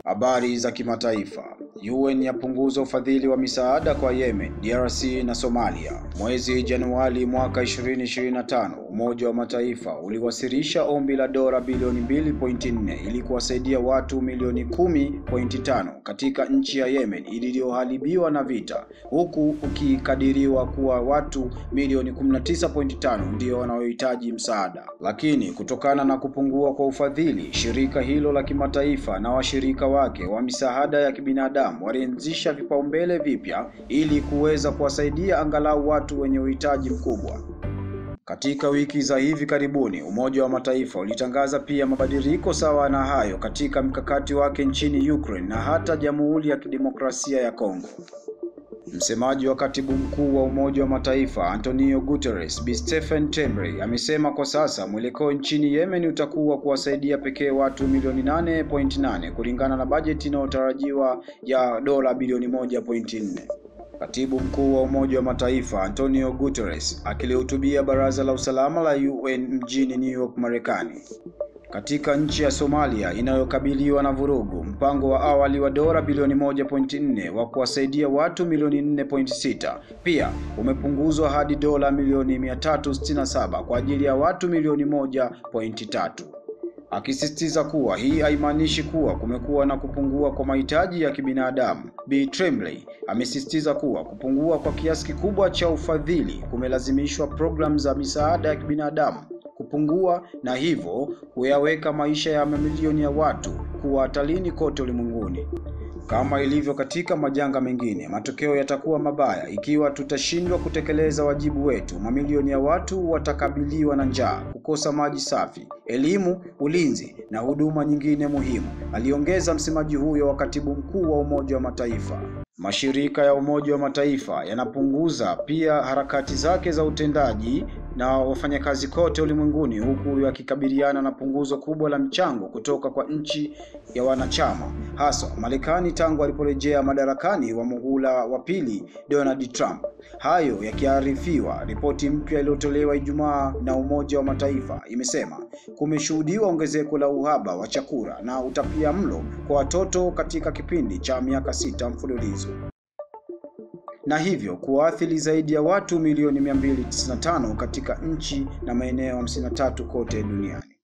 Habari za kimataifa. UN yapunguza ufadhili wa misaada kwa Yemen, DRC na Somalia. Mwezi Januari mwaka 2025, Umoja wa Mataifa uliwasilisha ombi la dola bilioni 2.4 ili kuwasaidia watu milioni 10.5 katika nchi ya Yemen iliyoharibiwa na vita, huku ukikadiriwa kuwa watu milioni 19.5 ndio wanaohitaji msaada. Lakini kutokana na kupungua kwa ufadhili, shirika hilo la kimataifa na washirika wake wa misaada ya kibinadamu walianzisha vipaumbele vipya ili kuweza kuwasaidia angalau watu wenye uhitaji mkubwa. Katika wiki za hivi karibuni, Umoja wa Mataifa ulitangaza pia mabadiliko sawa na hayo katika mkakati wake nchini Ukraine na hata Jamhuri ya Kidemokrasia ya Kongo. Msemaji wa Katibu Mkuu wa Umoja wa Mataifa Antonio Guterres, Bi Stephen Tembrey, amesema kwa sasa mwelekeo nchini Yemen utakuwa kuwasaidia pekee watu milioni 8.8 kulingana na bajeti inayotarajiwa ya dola bilioni 1.4. Katibu Mkuu wa Umoja wa Mataifa Antonio Guterres akilihutubia Baraza la Usalama la UN mjini New York, Marekani. Katika nchi ya Somalia inayokabiliwa na vurugu, mpango wa awali wa dola bilioni 1.4 wa kuwasaidia watu milioni 4.6 pia umepunguzwa hadi dola milioni 367 kwa ajili ya watu milioni 1.3. Akisisitiza kuwa hii haimaanishi kuwa kumekuwa na kupungua kwa mahitaji ya kibinadamu, Bi Tembrey amesisitiza kuwa kupungua kwa kiasi kikubwa cha ufadhili kumelazimishwa programu za misaada ya kibinadamu kupungua na hivyo kuyaweka maisha ya mamilioni ya watu kuwa hatarini kote ulimwenguni. Kama ilivyo katika majanga mengine, matokeo yatakuwa mabaya ikiwa tutashindwa kutekeleza wajibu wetu. Mamilioni ya watu watakabiliwa na njaa, kukosa maji safi, elimu, ulinzi na huduma nyingine muhimu, aliongeza msemaji huyo wa Katibu Mkuu wa Umoja wa Mataifa. Mashirika ya Umoja wa Mataifa yanapunguza pia harakati zake za utendaji na wafanyakazi kote ulimwenguni, huku yakikabiliana na punguzo kubwa la mchango kutoka kwa nchi ya wanachama, hasa Marekani tangu aliporejea madarakani wa muhula wa pili Donald Trump. Hayo yakiarifiwa, ripoti mpya iliyotolewa Ijumaa na Umoja wa Mataifa imesema kumeshuhudiwa ongezeko la uhaba wa chakula na utapiamlo kwa watoto katika kipindi cha miaka 6 mfululizo, na hivyo kuathiri zaidi ya watu milioni 295 katika nchi na maeneo 53 kote duniani.